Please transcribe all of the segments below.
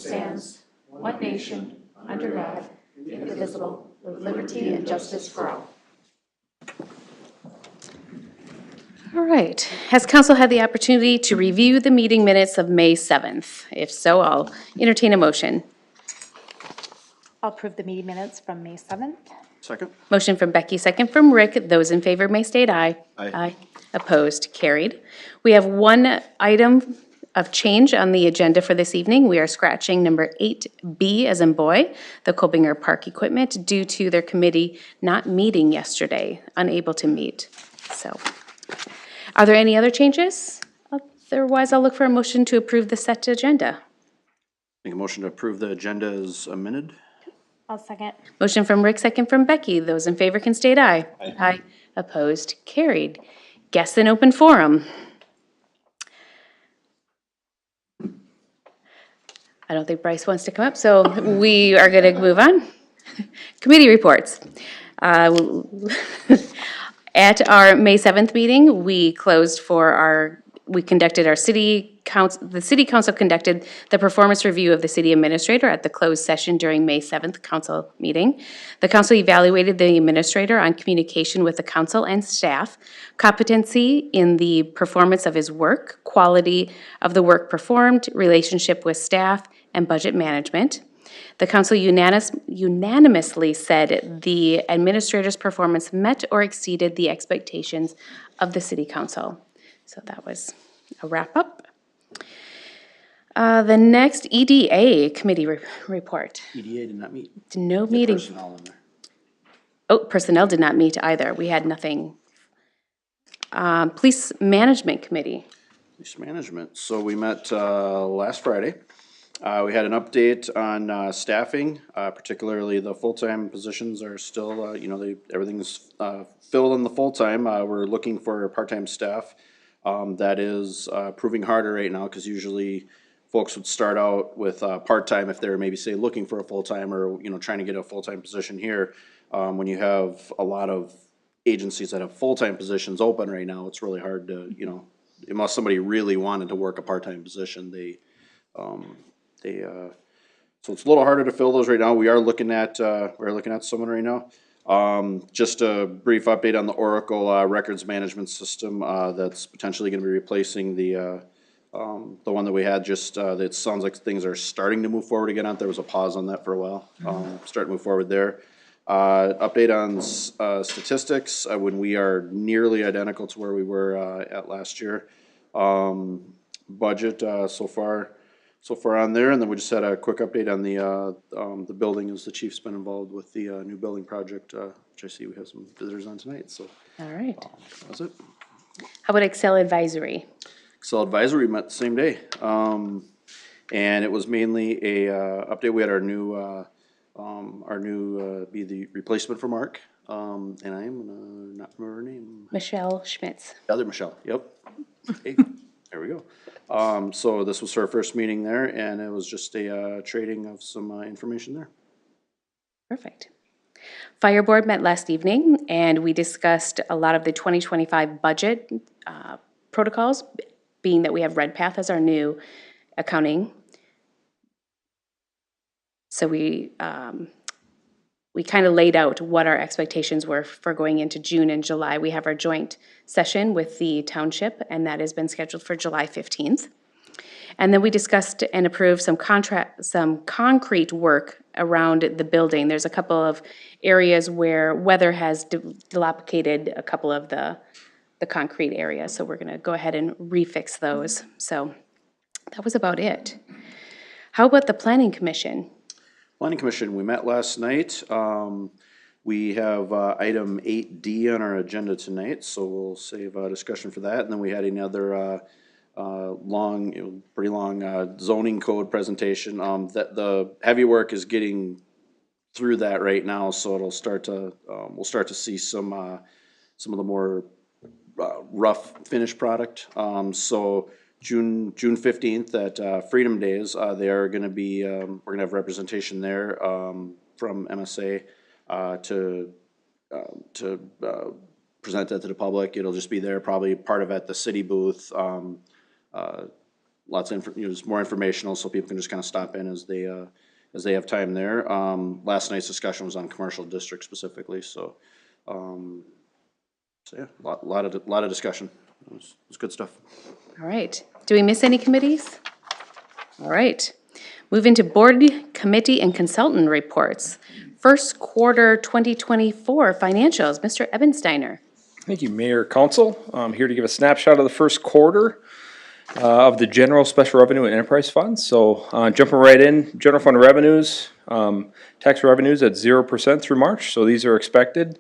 stands, one nation, under God, indivisible, with liberty and justice for all. All right. Has council had the opportunity to review the meeting minutes of May 7th? If so, I'll entertain a motion. I'll approve the meeting minutes from May 7th. Second. Motion from Becky, second from Rick. Those in favor may state aye. Aye. Opposed, carried. We have one item of change on the agenda for this evening. We are scratching number 8B as in boy, the Colbinger Park equipment, due to their committee not meeting yesterday, unable to meet. So, are there any other changes? Otherwise, I'll look for a motion to approve the set agenda. Make a motion to approve the agenda as amended. I'll second. Motion from Rick, second from Becky. Those in favor can state aye. Aye. Opposed, carried. Guests in open forum. I don't think Bryce wants to come up, so we are going to move on. Committee reports. At our May 7th meeting, we conducted our city council, the city council conducted the performance review of the city administrator at the closed session during May 7th council meeting. The council evaluated the administrator on communication with the council and staff, competency in the performance of his work, quality of the work performed, relationship with staff, and budget management. The council unanimously said the administrator's performance met or exceeded the expectations of the city council. So that was a wrap-up. The next EDA committee report. EDA did not meet. No meeting. Personnel in there. Oh, personnel did not meet either. We had nothing. Police management committee. Police management. So we met last Friday. We had an update on staffing, particularly the full-time positions are still, everything's filled in the full-time. We're looking for part-time staff. That is proving harder right now because usually folks would start out with part-time if they're maybe say looking for a full-time or trying to get a full-time position here. When you have a lot of agencies that have full-time positions open right now, it's really hard to unless somebody really wanted to work a part-time position, so it's a little harder to fill those right now. We are looking at someone right now. Just a brief update on the Oracle records management system that's potentially going to be replacing the one that we had. Just it sounds like things are starting to move forward again. There was a pause on that for a while. Starting to move forward there. Update on statistics when we are nearly identical to where we were at last year. Budget so far on there, and then we just had a quick update on the building as the chief's been involved with the new building project, which I see we have some visitors on tonight, so. All right. That's it. How about Excel advisory? Excel advisory met the same day, and it was mainly a update. We had our new be the replacement for Mark, and I am gonna not remember her name. Michelle Schmitz. The other Michelle, yep. Hey, there we go. So this was her first meeting there, and it was just a trading of some information there. Perfect. Fire board met last evening, and we discussed a lot of the 2025 budget protocols, being that we have Redpath as our new accounting. So we kind of laid out what our expectations were for going into June and July. We have our joint session with the township, and that has been scheduled for July 15th. And then we discussed and approved some concrete work around the building. There's a couple of areas where weather has dilapidated a couple of the concrete areas, so we're gonna go ahead and refix those. So that was about it. How about the planning commission? Planning Commission, we met last night. We have item 8D on our agenda tonight, so we'll save discussion for that. And then we had another pretty long zoning code presentation. That the heavy work is getting through that right now, so it'll start to we'll start to see some of the more rough finished product. So June 15th at Freedom Days, they are going to be, we're going to have representation there from MSA to present that to the public. It'll just be there, probably part of at the city booth. lots of, it's more informational, so people can just kind of stop in as they have time there. Last night's discussion was on commercial district specifically, so yeah, lot of discussion. It was good stuff. All right. Do we miss any committees? All right. Move into board, committee, and consultant reports. First quarter 2024 financials. Mr. Ebensteiner. Thank you, Mayor, Council. I'm here to give a snapshot of the first quarter of the general, special revenue, and enterprise funds. So jumping right in, general fund revenues, tax revenues at 0% through March. So these are expected.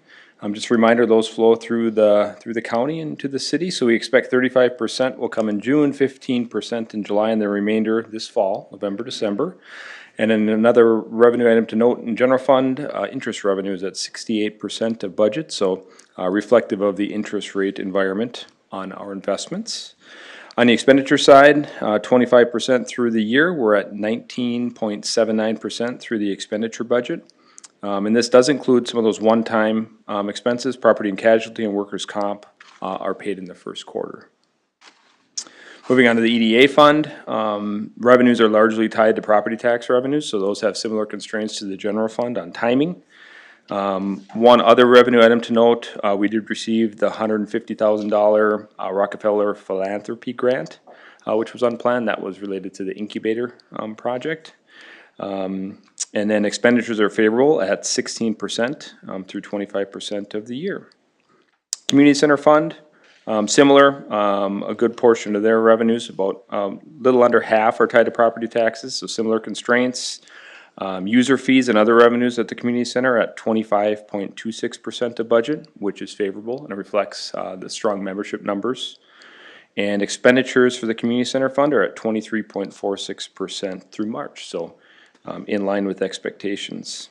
Just a reminder, those flow through the county and to the city. So we expect 35% will come in June, 15% in July, and the remainder this fall, November, December. And then another revenue item to note in general fund, interest revenue is at 68% of budget. So reflective of the interest rate environment on our investments. On the expenditure side, 25% through the year, we're at 19.79% through the expenditure budget. And this does include some of those one-time expenses, property and casualty and workers' comp are paid in the first quarter. Moving on to the EDA fund, revenues are largely tied to property tax revenues, so those have similar constraints to the general fund on timing. One other revenue item to note, we did receive the $150,000 Rockefeller Philanthropy Grant, which was unplanned. That was related to the incubator project. And then expenditures are favorable at 16% through 25% of the year. Community Center Fund, similar, a good portion of their revenues, about little under half are tied to property taxes, so similar constraints. User fees and other revenues at the community center at 25.26% of budget, which is favorable and it reflects the strong membership numbers. And expenditures for the community center fund are at 23.46% through March, so in line with expectations.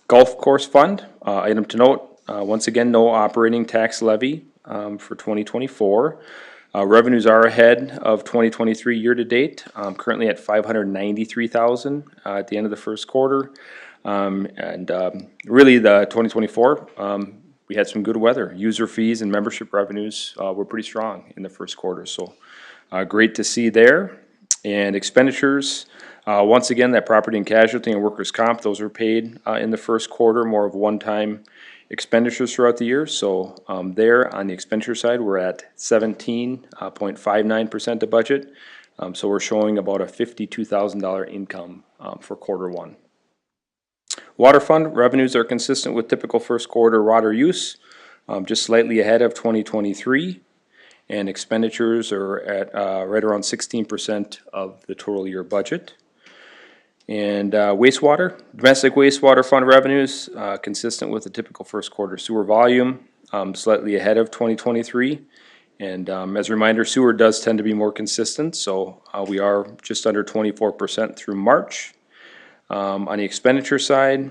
Golf course fund, item to note, once again, no operating tax levy for 2024. Revenues are ahead of 2023 year-to-date, currently at $593,000 at the end of the first quarter. Really the 2024, we had some good weather. User fees and membership revenues were pretty strong in the first quarter, so great to see there. And expenditures, once again, that property and casualty and workers' comp, those were paid in the first quarter, more of one-time expenditures throughout the year. So there on the expenditure side, we're at 17.59% of budget. So we're showing about a $52,000 income for quarter one. Water fund revenues are consistent with typical first quarter water use, just slightly ahead of 2023. And expenditures are at right around 16% of the total year budget. And wastewater, domestic wastewater fund revenues, consistent with the typical first quarter sewer volume, slightly ahead of 2023. And as a reminder, sewer does tend to be more consistent, so we are just under 24% through March. On the expenditure side,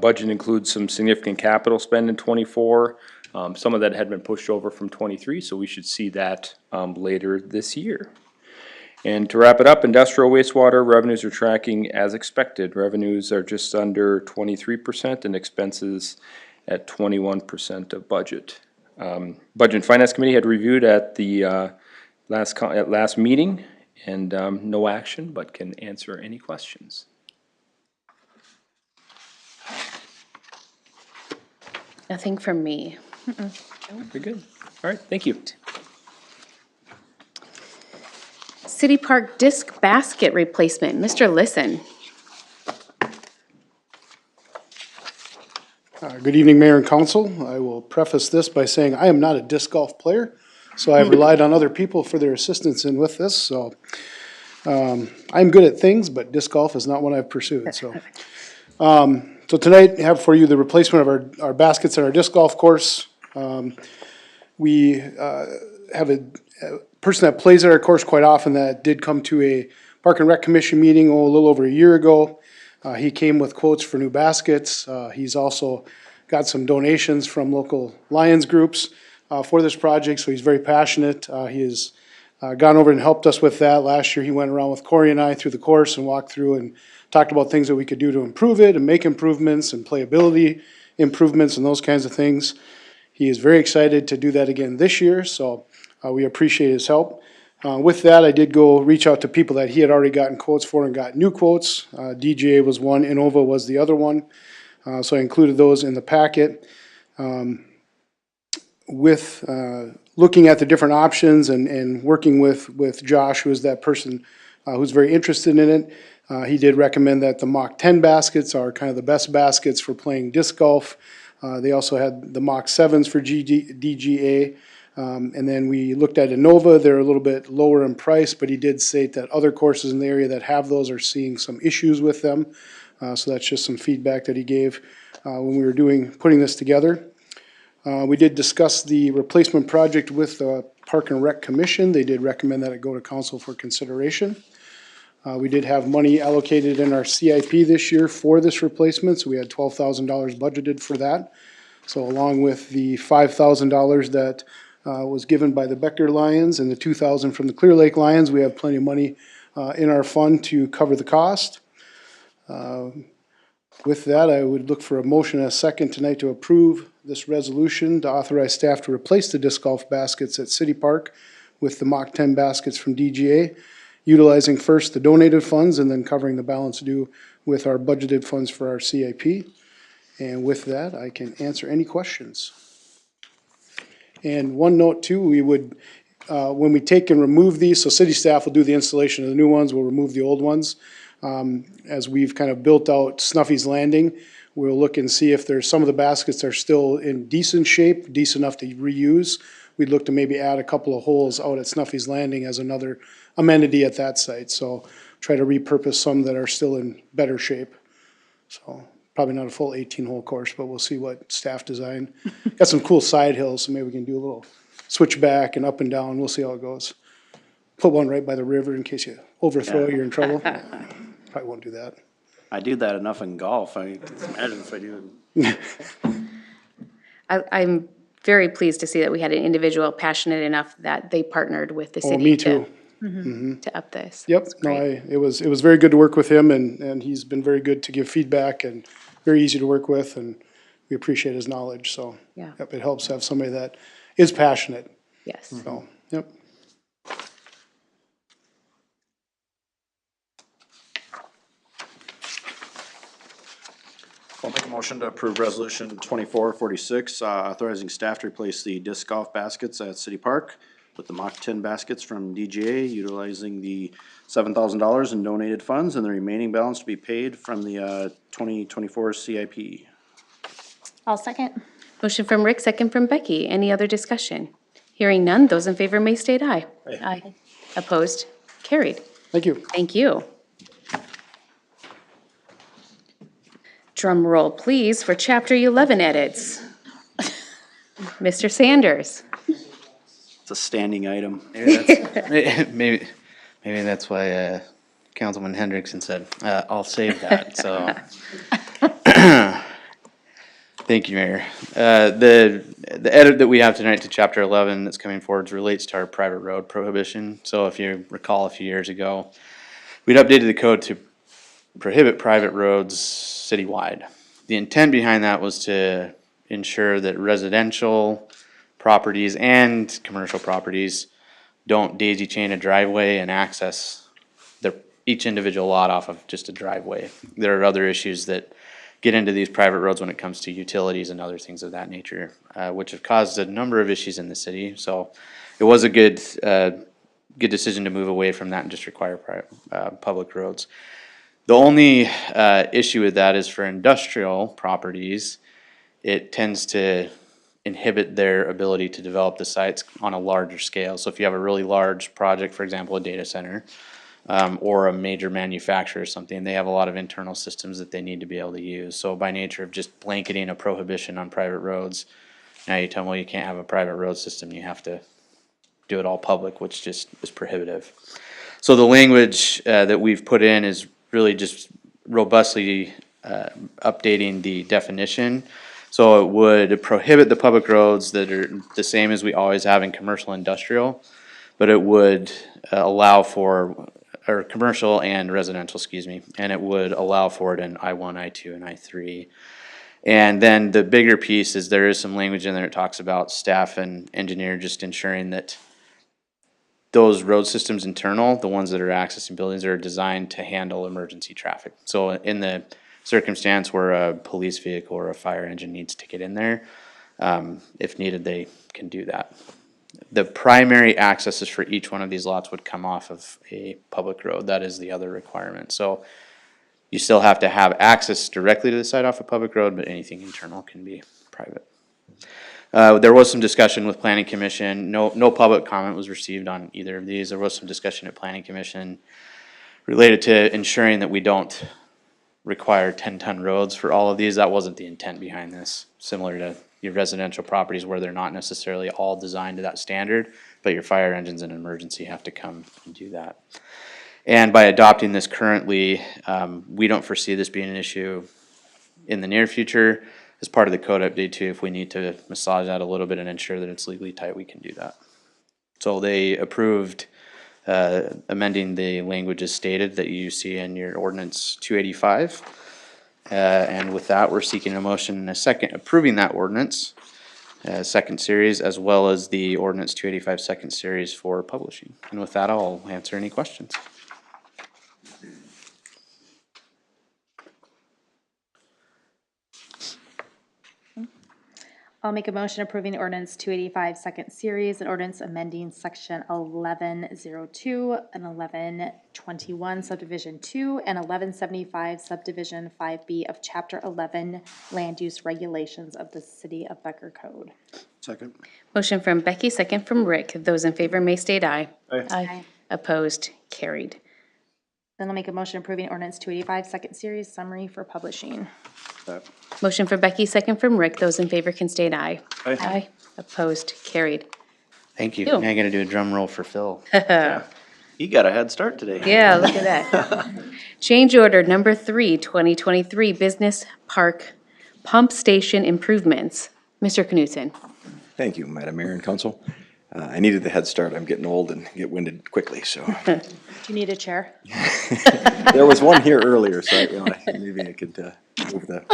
budget includes some significant capital spend in 24. Some of that had been pushed over from 23, so we should see that later this year. And to wrap it up, industrial wastewater revenues are tracking as expected. Revenues are just under 23% and expenses at 21% of budget. Budget and Finance Committee had reviewed at the last meeting and no action, but can answer any questions. Nothing from me. Very good. All right, thank you. City Park disc basket replacement. Mr. Lisson. Good evening, Mayor and Council. I will preface this by saying I am not a disc golf player, so I've relied on other people for their assistance in with this. So I'm good at things, but disc golf is not one I've pursued. So tonight I have for you the replacement of our baskets at our disc golf course. We have a person that plays at our course quite often that did come to a Park and Rec Commission meeting a little over a year ago. He came with quotes for new baskets. He's also got some donations from local Lions groups for this project, so he's very passionate. He has gone over and helped us with that. Last year he went around with Corey and I through the course and walked through and talked about things that we could do to improve it and make improvements and playability improvements and those kinds of things. He is very excited to do that again this year, so we appreciate his help. With that, I did go reach out to people that he had already gotten quotes for and got new quotes. DGA was one, Innova was the other one. So I included those in the packet. With looking at the different options and working with Josh, who is that person who's very interested in it, he did recommend that the Mach 10 baskets are kind of the best baskets for playing disc golf. They also had the Mach 7s for DGA. And then we looked at Innova. They're a little bit lower in price, but he did state that other courses in the area that have those are seeing some issues with them. So that's just some feedback that he gave when we were putting this together. We did discuss the replacement project with the Park and Rec Commission. They did recommend that it go to council for consideration. We did have money allocated in our CIP this year for this replacement, so we had $12,000 budgeted for that. So along with the $5,000 that was given by the Becker Lions and the $2,000 from the Clear Lake Lions, we have plenty of money in our fund to cover the cost. With that, I would look for a motion and a second tonight to approve this resolution to authorize staff to replace the disc golf baskets at City Park with the Mach 10 baskets from DGA, utilizing first the donated funds and then covering the balance due with our budgeted funds for our CIP. And with that, I can answer any questions. And one note too, we would, when we take and remove these, so city staff will do the installation of the new ones, we'll remove the old ones. As we've kind of built out Snuffy's Landing, we'll look and see if there's some of the baskets that are still in decent shape, decent enough to reuse. We'd look to maybe add a couple of holes out at Snuffy's Landing as another amenity at that site. So try to repurpose some that are still in better shape. So probably not a full 18-hole course, but we'll see what staff design. Got some cool side hills, so maybe we can do a little switchback and up and down. We'll see how it goes. Put one right by the river in case you overthrow, you're in trouble. Probably won't do that. I do that enough in golf. I can imagine if I do. I'm very pleased to see that we had an individual passionate enough that they partnered with the Oh, city me too. to up this. Yep, That's no, great. it was very good to work with him and he's been very good to give feedback and very easy to work with and we appreciate his knowledge, so. Yeah. Yep, it helps to have somebody that is passionate, Yes. so, yep. I'll make a motion to approve resolution 2446, authorizing staff to replace the disc golf baskets at City Park with the Mach 10 baskets from DGA, utilizing the $7,000 in donated funds and the remaining balance to be paid from the 2024 CIP. I'll second. Motion from Rick, second from Becky. Any other discussion? Hearing none, those in favor may state aye. Aye. Opposed? Carried. Thank you. Thank you. Drum roll, please, for Chapter 11 edits. Mr. Sanders. It's a standing item. Maybe that's why Councilman Hendrickson said, I'll save that, so. Thank you, Mayor. The edit that we have tonight to Chapter 11 that's coming forward relates to our private road prohibition. So if you recall a few years ago, we'd updated the code to prohibit private roads citywide. The intent behind that was to ensure that residential properties and commercial properties don't daisy chain a driveway and access each individual lot off of just a driveway. There are other issues that get into these private roads when it comes to utilities and other things of that nature, which have caused a number of issues in the city. So it was a good decision to move away from that and just require public roads. The only issue with that is for industrial properties, it tends to inhibit their ability to develop the sites on a larger scale. So if you have a really large project, for example, a data center, or a major manufacturer or something, they have a lot of internal systems that they need to be able to use. So by nature of just blanketing a prohibition on private roads, now you tell them, well, you can't have a private road system, you have to do it all public, which just is prohibitive. So the language that we've put in is really just robustly updating the definition. So it would prohibit the public roads that are the same as we always have in commercial industrial, but it would allow for, or commercial and residential, excuse me, and it would allow for it in I-1, I-2, and I-3. And then the bigger piece is there is some language in there that talks about staff and engineer just ensuring that those road systems internal, the ones that are accessing buildings, are designed to handle emergency traffic. So in the circumstance where a police vehicle or a fire engine needs to get in there, if needed, they can do that. The primary accesses for each one of these lots would come off of a public road. That is the other requirement. So you still have to have access directly to the site off a public road, but anything internal can be private. There was some discussion with planning commission. No public comment was received on either of these. There was some discussion at planning commission related to ensuring that we don't require 10-ton roads for all of these. That wasn't the intent behind this. Similar to your residential properties where they're not necessarily all designed to that standard, but your fire engines in an emergency have to come and do that. And by adopting this currently, we don't foresee this being an issue in the near future. As part of the code update too, if we need to massage that a little bit and ensure that it's legally tight, we can do that. So they approved amending the language as stated that you see in your ordinance 285. And with that, we're seeking a motion and a second approving that ordinance, second series, as well as the ordinance 285 second series for publishing. And with that, I'll answer any questions. I'll make a motion approving ordinance 285 second series, an ordinance amending section 1102 and 1121 subdivision 2 and 1175 subdivision 5B of chapter 11 land use regulations of the city of Becker Code. Second. Motion from Becky, second from Rick. Those in favor may state aye. Aye. Opposed, carried. Then I'll make a motion approving ordinance 285 second series summary for publishing. Motion for Becky, second from Rick. Those in favor can state aye. Aye. Opposed, carried. Thank you. Ew. Now I gotta do a drum roll for Phil. He got a head start today. Yeah, look at that. Change order number 3, 2023 Business Park Pump Station Improvements. Mr. Knutson. Thank you, Madam Mayor and Council. I needed the head start. I'm getting old and get winded quickly, so. Do you need a chair? There was one here earlier, so maybe I could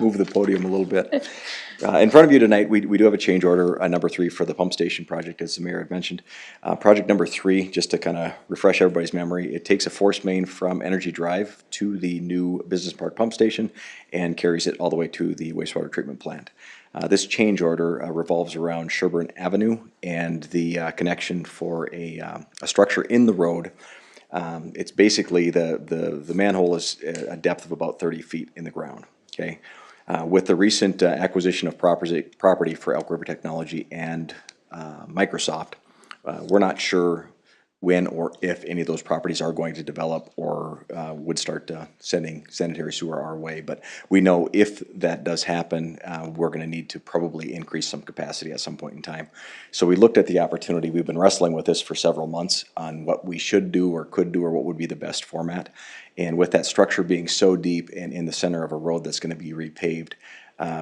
move the podium a little bit. In front of you tonight, we do have a change order, number 3 for the pump station project, as the mayor had mentioned. Project number 3, just to kind of refresh everybody's memory, it takes a force main from Energy Drive to the new Business Park pump station and carries it all the way to the wastewater treatment plant. This change order revolves around Sherburne Avenue and the connection for a structure in the road. It's basically the manhole is a depth of about 30 feet in the ground. Okay, with the recent acquisition of property for Elk River Technology and Microsoft, we're not sure when or if any of those properties are going to develop or would start sending sanitary sewer our way. But we know if that does happen, we're going to need to probably increase some capacity at some point in time. So we looked at the opportunity. We've been wrestling with this for several months on what we should do or could do or what would be the best format. And with that structure being so deep and in the center of a road that's going to be repaved,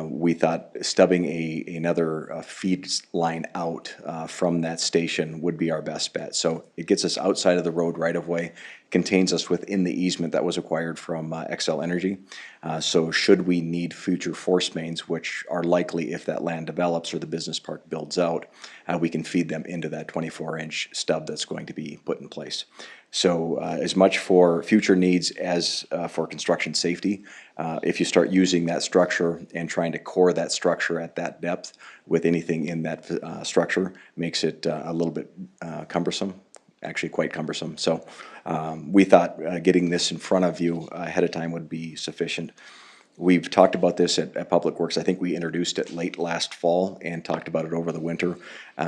we thought stubbing another feed line out from that station would be our best bet. So it gets us outside of the road right of way, contains us within the easement that was acquired from Xcel Energy. So should we need future force mains, which are likely if that land develops or the business park builds out, we can feed them into that 24-inch stub that's going to be put in place. So as much for future needs as for construction safety, if you start using that structure and trying to core that structure at that depth with anything in that structure makes it a little bit cumbersome, actually quite cumbersome. So we thought getting this in front of you ahead of time would be sufficient. We've talked about this at Public Works. I think we introduced it late last fall and talked about it over the winter.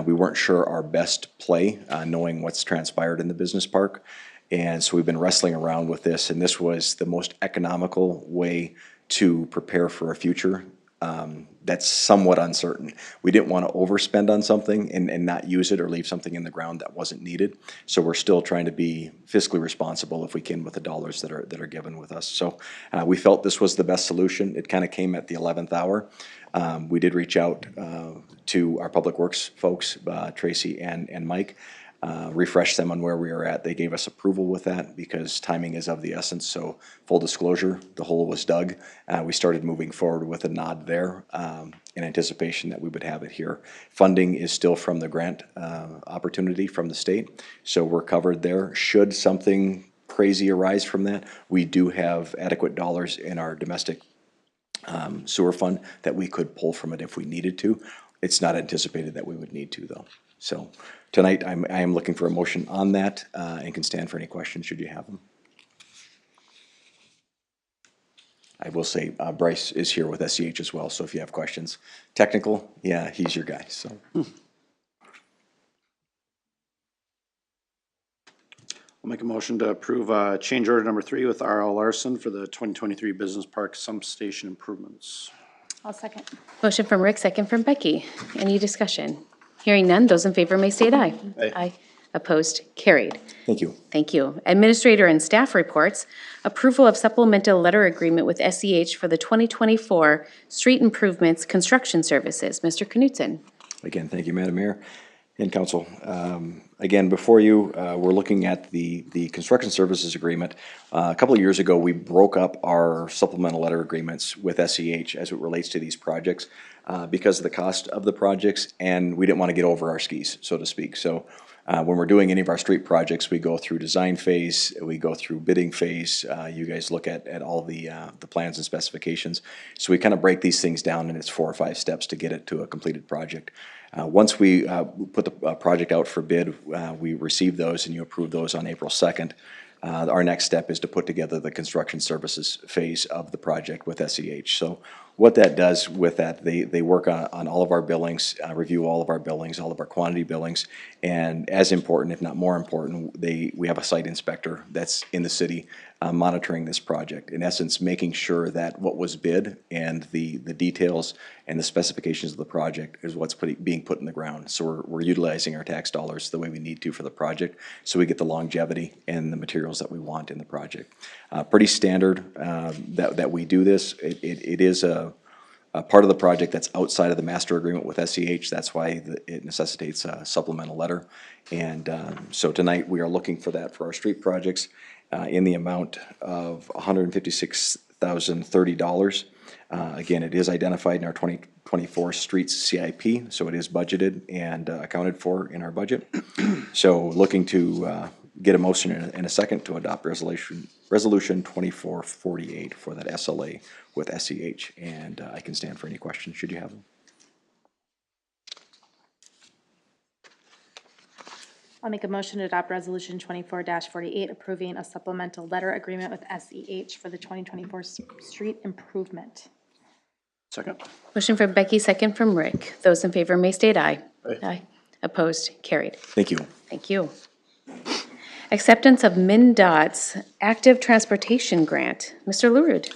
We weren't sure our best play, knowing what's transpired in the business park. And so we've been wrestling around with this, and this was the most economical way to prepare for a future that's somewhat uncertain. We didn't want to overspend on something and not use it or leave something in the ground that wasn't needed. So we're still trying to be fiscally responsible if we can with the dollars that are given with us. So we felt this was the best solution. It kind of came at the 11th hour. We did reach out to our Public Works folks, Tracy and Mike. refresh them on where we are at. They gave us approval with that because timing is of the essence. So full disclosure, the hole was dug. We started moving forward with a nod there in anticipation that we would have it here. Funding is still from the grant opportunity from the state, so we're covered there. Should something crazy arise from that, we do have adequate dollars in our domestic sewer fund that we could pull from it if we needed to. It's not anticipated that we would need to, though. So tonight, I am looking for a motion on that and can stand for any questions should you have them. I will say Bryce is here with SEH as well, so if you have questions. Technical, yeah, he's your guy, so. I'll make a motion to approve change order number 3 with R.L. Larson for the 2023 Business Park Sump Station improvements. I'll second. Motion from Rick, second from Becky. Any discussion? Hearing none, those in favor may state aye. Aye. Opposed, carried. Thank you. Thank you. Administrator and staff reports. Approval of supplemental letter agreement with SEH for the 2024 street improvements construction services. Mr. Knutson. Again, thank you, Madam Mayor and Council. Again, before you, we're looking at the construction services agreement. A couple of years ago, we broke up our supplemental letter agreements with SEH as it relates to these projects because of the cost of the projects, and we didn't want to get over our skis, so to speak. So when we're doing any of our street projects, we go through design phase, we go through bidding phase. You guys look at all the plans and specifications. So we kind of break these things down, and it's 4 or 5 steps to get it to a completed project. Once we put the project out for bid, we receive those and you approve those on April 2nd. Our next step is to put together the construction services phase of the project with SEH. So what that does with that, they work on all of our billings, review all of our billings, all of our quantity billings, and as important, if not more important, we have a site inspector that's in the city monitoring this project. In essence, making sure that what was bid and the details and the specifications of the project is what's being put in the ground. So we're utilizing our tax dollars the way we need to for the project, so we get the longevity and the materials that we want in the project. Pretty standard that we do this. It is a part of the project that's outside of the master agreement with SEH. That's why it necessitates a supplemental letter. And so tonight we are looking for that for our street projects in the amount of $156,030. Again, it is identified in our 2024 streets CIP, so it is budgeted and accounted for in our budget. So looking to get a motion in a second to adopt resolution 2448 for that SLA with SEH, and I can stand for any questions should you have them. I'll make a motion to adopt resolution 24-48, approving a supplemental letter agreement with SEH for the 2024 street improvement. Second. Motion from Becky, second from Rick. Those in favor may state aye. Aye. Opposed, carried. Thank you. Thank you. Acceptance of MnDOT's Active Transportation Grant. Mr. LaRude.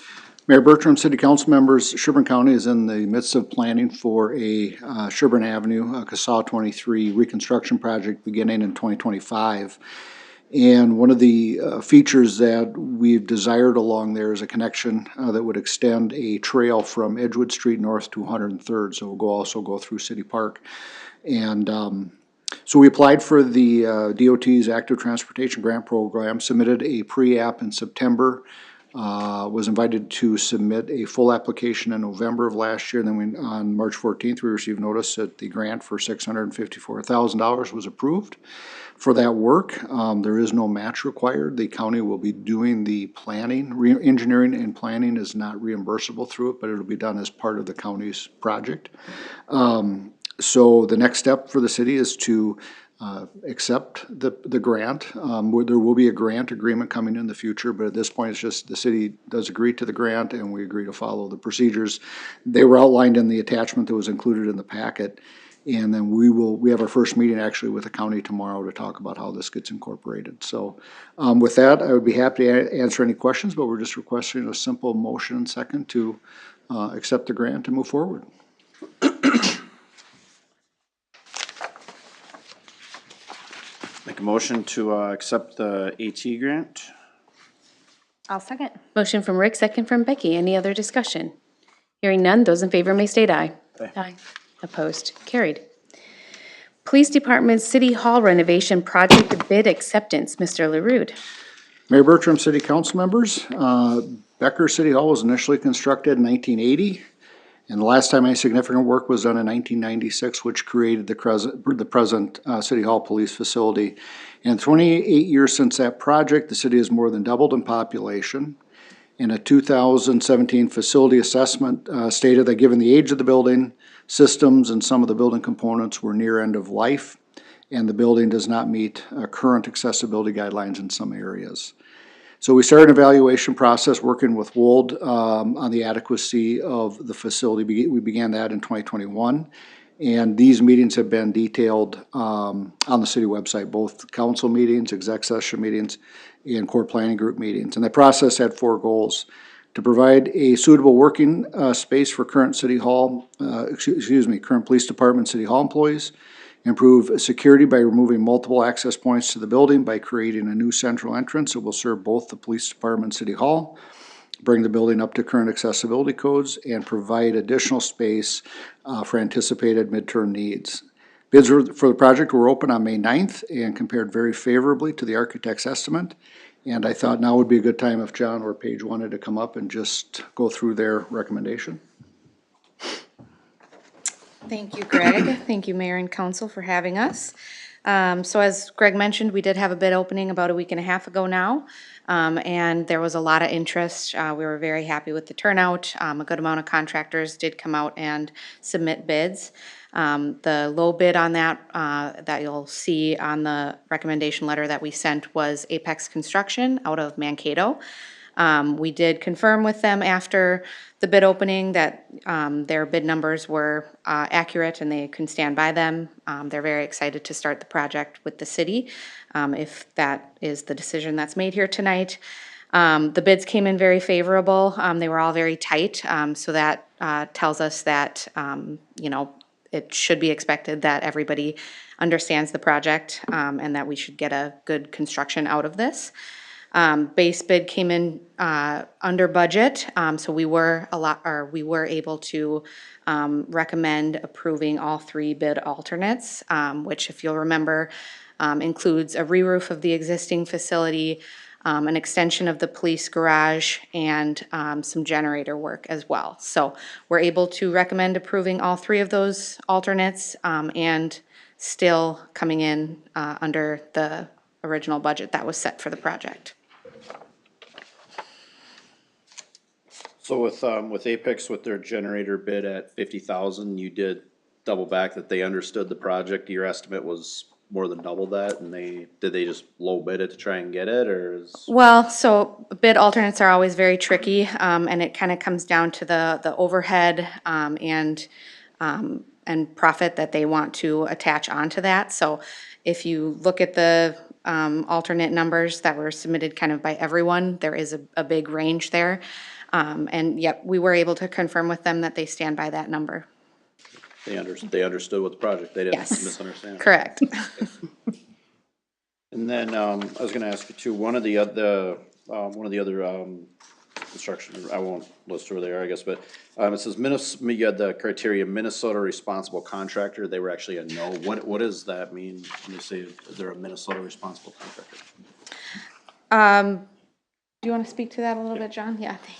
Mayor Bertram, City Council members, Sherburne County is in the midst of planning for a Sherburne Avenue, CASA 23 reconstruction project beginning in 2025. And one of the features that we've desired along there is a connection that would extend a trail from Edgewood Street north to 103rd. So we'll also go through City Park. And so we applied for the DOT's Active Transportation Grant Program, submitted a pre-app in September, was invited to submit a full application in November of last year. And then on March 14th, we received notice that the grant for $654,000 was approved for that work. There is no match required. The county will be doing the planning. Engineering and planning is not reimbursable through it, but it'll be done as part of the county's project. So the next step for the city is to accept the grant. There will be a grant agreement coming in the future, but at this point, it's just the city does agree to the grant and we agree to follow the procedures. They were outlined in the attachment that was included in the packet. And then we have our first meeting actually with the county tomorrow to talk about how this gets incorporated. So with that, I would be happy to answer any questions, but we're just requesting a simple motion and second to accept the grant and move forward. Make a motion to accept the AT grant. I'll second. Motion from Rick, second from Becky. Any other discussion? Hearing none, those in favor may state aye. Aye. Aye. Opposed, carried. Police Department City Hall renovation project bid acceptance, Mr. LaRude. Mayor Bertram, city council members, Becker City Hall was initially constructed in 1980, and the last time any significant work was done in 1996, which created the present City Hall Police Facility. In 28 years since that project, the city has more than doubled in population. In a 2017 facility assessment stated that given the age of the building, systems and some of the building components were near end of life, and the building does not meet current accessibility guidelines in some areas. So we started an evaluation process working with Wold on the adequacy of the facility. We began that in 2021. And these meetings have been detailed on the city website, both council meetings, exec session meetings, and core planning group meetings. And the process had 4 goals: to provide a suitable working space for current city hall, current police department, city hall employees; improve security by removing multiple access points to the building by creating a new central entrance that will serve both the police department and city hall; bring the building up to current accessibility codes; and provide additional space for anticipated midterm needs. Bids for the project were open on May 9th and compared very favorably to the architect's estimate. And I thought now would be a good time if John or Paige wanted to come up and just go through their recommendation. Thank you, Greg. Thank you, Mayor and Council, for having us. So as Greg mentioned, we did have a bid opening about a week and a half ago now, and there was a lot of interest. We were very happy with the turnout. A good amount of contractors did come out and submit bids. The low bid on that, that you'll see on the recommendation letter that we sent, was Apex Construction out of Mankato. We did confirm with them after the bid opening that their bid numbers were accurate and they can stand by them. They're very excited to start the project with the city, if that is the decision that's made here tonight. The bids came in very favorable. They were all very tight, so that tells us that, you know, it should be expected that everybody understands the project, and that we should get a good construction out of this. Base bid came in under budget, so we were able to recommend approving all 3 bid alternates, which, if you'll remember, includes a re-roof of the existing facility, an extension of the police garage, and some generator work as well. So we're able to recommend approving all 3 of those alternates, and still coming in under the original budget that was set for the project. So with Apex, with their generator bid at 50,000, you did double back that they understood the project. Your estimate was more than double that, and did they just low bid it to try and get it, or is? Well, so bid alternates are always very tricky, and it kind of comes down to the overhead and profit that they want to attach onto that. So if you look at the alternate numbers that were submitted kind of by everyone, there is a big range there. And yep, we were able to confirm with them that they stand by that number. They understood what the project, they didn't Yes. misunderstand. Correct. And then, I was gonna ask you too, one of the other construction, I won't list who they are, I guess, but, it says you had the criteria Minnesota responsible contractor, they were actually a no. What does that mean when you say they're a Minnesota responsible contractor? Do you want to speak to that a little bit, John? Yeah, thanks.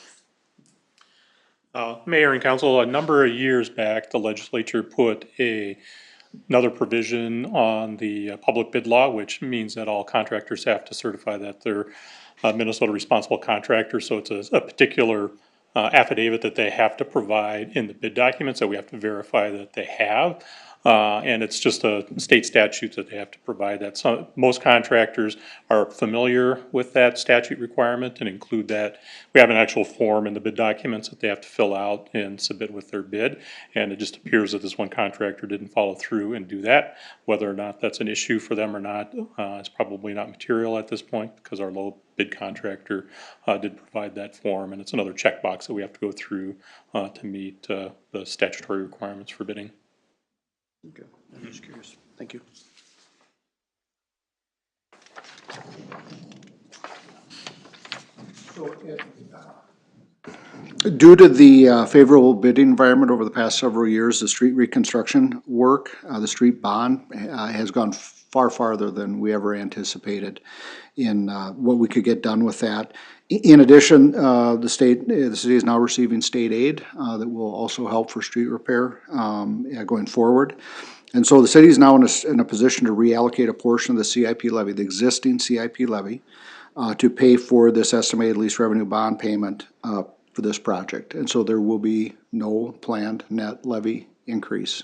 Mayor and council, a number of years back, the legislature put another provision on the public bid law, which means that all contractors have to certify that they're a Minnesota responsible contractor. So it's a particular affidavit that they have to provide in the bid documents that we have to verify that they have. And it's just a state statute that they have to provide that. Most contractors are familiar with that statute requirement and include that. We have an actual form in the bid documents that they have to fill out and submit with their bid. And it just appears that this one contractor didn't follow through and do that. Whether or not that's an issue for them or not, is probably not material at this point, because our low bid contractor did provide that form. And it's another checkbox that we have to go through to meet the statutory requirements for bidding. Okay, I'm just curious. Thank you. Due to the favorable bidding environment over the past several years, the street reconstruction work, the street bond, has gone far farther than we ever anticipated in what we could get done with that. In addition, the city is now receiving state aid that will also help for street repair going forward. And so the city is now in a position to reallocate a portion of the CIP levy, the existing CIP levy, to pay for this estimated lease revenue bond payment for this project. And so there will be no planned net levy increase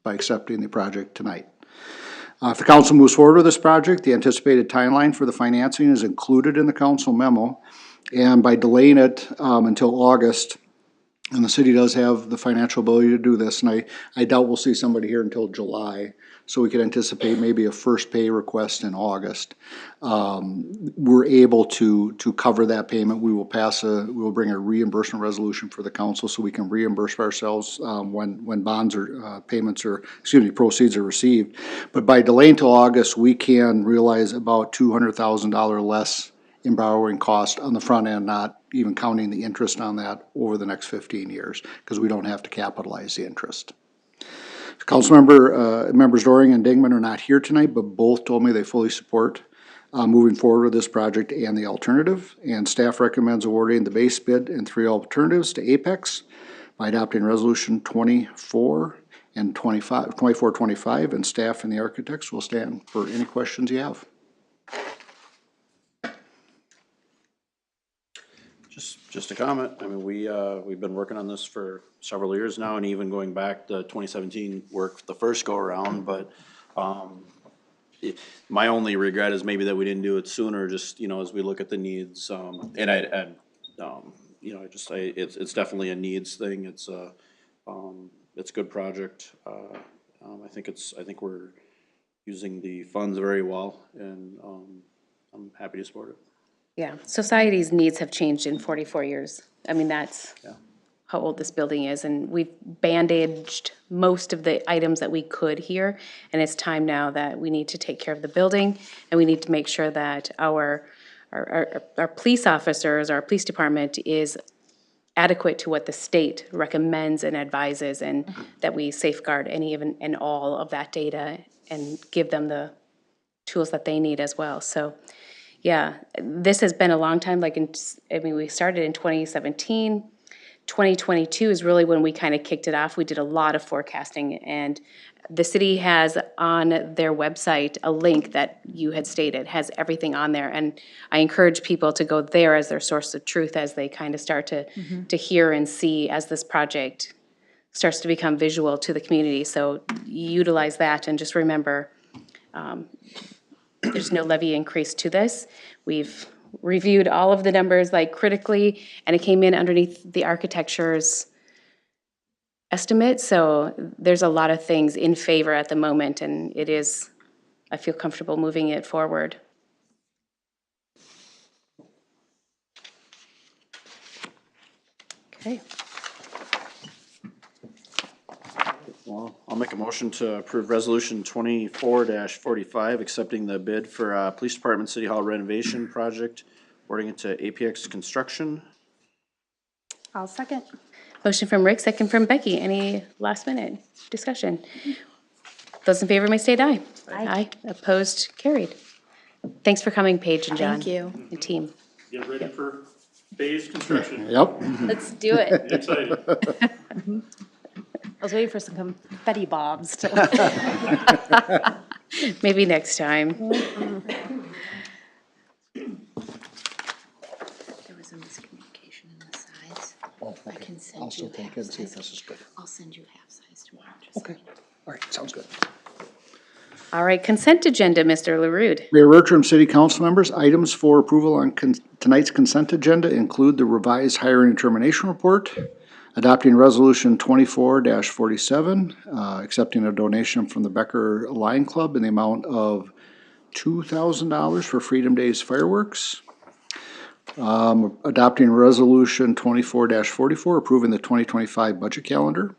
by accepting the project tonight. If the council moves forward with this project, the anticipated timeline for the financing is included in the council memo. And by delaying it until August, and the city does have the financial ability to do this, and I doubt we'll see somebody here until July, so we could anticipate maybe a first pay request in August. We're able to cover that payment. We will bring a reimbursement resolution for the council so we can reimburse ourselves when bonds or proceeds are received. But by delaying till August, we can realize about $200,000 less in borrowing cost on the front end, not even counting the interest on that over the next 15 years, because we don't have to capitalize the interest. Members Doring and Dingman are not here tonight, but both told me they fully support moving forward with this project and the alternative. And staff recommends awarding the base bid and 3 alternatives to Apex by adopting resolution 24 and 25, and staff and the architects will stand for any questions you have. Just a comment. I mean, we've been working on this for several years now, and even going back to 2017 work the first go around, but, my only regret is maybe that we didn't do it sooner, just, as we look at the needs, it's definitely a needs thing. It's a good project. I think we're using the funds very well, and, I'm happy to support it. Yeah, society's needs have changed in 44 years. I mean, that's how old this building is, and we've bandaged most of the items that we could here, and it's time now that we need to take care of the building, and we need to make sure that our police officers, our police department is adequate to what the state recommends and advises, and that we safeguard any and all of that data and give them the tools that they need as well. So, yeah, this has been a long time, we started in 2017. 2022 is really when we kind of kicked it off. We did a lot of forecasting, and the city has on their website a link that you had stated, has everything on there. And I encourage people to go there as their source of truth as they kind of start to hear and see as this project starts to become visual to the community. So utilize that, and just remember, there's no levy increase to this. We've reviewed all of the numbers critically, and it came in underneath the architecture's estimate. So there's a lot of things in favor at the moment, and I feel comfortable moving it forward. Okay. Well, I'll make a motion to approve resolution 24-45, accepting the bid for Police Department City Hall renovation project, awarding it to APX Construction. I'll second. Motion from Rick, second from Becky. Any last minute discussion? Those in favor may state aye. Aye. Opposed, carried. Thanks for coming, Paige and John. Thank you. And team. Get ready for phase construction. Yep. Let's do it. Get excited. I was waiting for some confetti bombs to. Maybe next time. There was a miscommunication in the size. I can send I'll still you take half it and see if size. this is good. I'll send you half size tomorrow. Okay, all right, sounds good. All right, consent agenda, Mr. LaRude. Mayor Bertram, city council members, items for approval on tonight's consent agenda include the revised hiring and termination report, adopting resolution 24-47, accepting a donation from the Becker Lion Club in the amount of $2,000 for Freedom Days fireworks, adopting resolution 24-44, approving the 2025 budget calendar,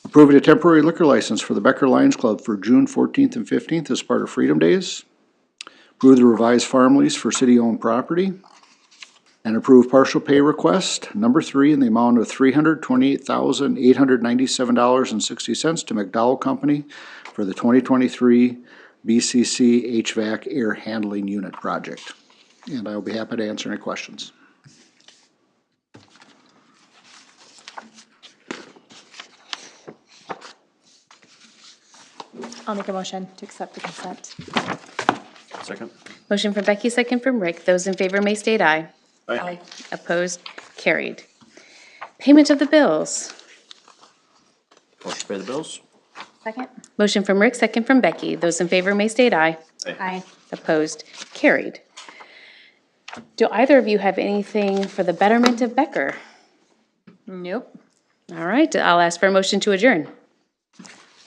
approving a temporary liquor license for the Becker Lions Club for June 14th and 15th as part of Freedom Days. Approve the revised farm lease for city-owned property. And approve partial pay request number 3 in the amount of $328,897.60 to McDowell Company for the 2023 BCC HVAC air handling unit project. And I will be happy to answer any questions. I'll make a motion to accept the consent. Second. Motion from Becky, second from Rick. Those in favor may state aye. Aye. Opposed? Carried. Payment of the bills. Motion to pay the bills? Second? Motion from Rick, second from Becky. Those in favor may state aye. Aye. Opposed? Carried. Do either of you have anything for the betterment of Becker? Nope. All right, I'll ask for a motion to adjourn.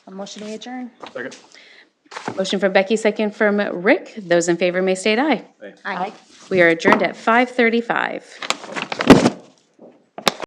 A motion to adjourn? Second. Motion from Becky, second from Rick. Those in favor may state aye. Aye. We are adjourned at 5:35.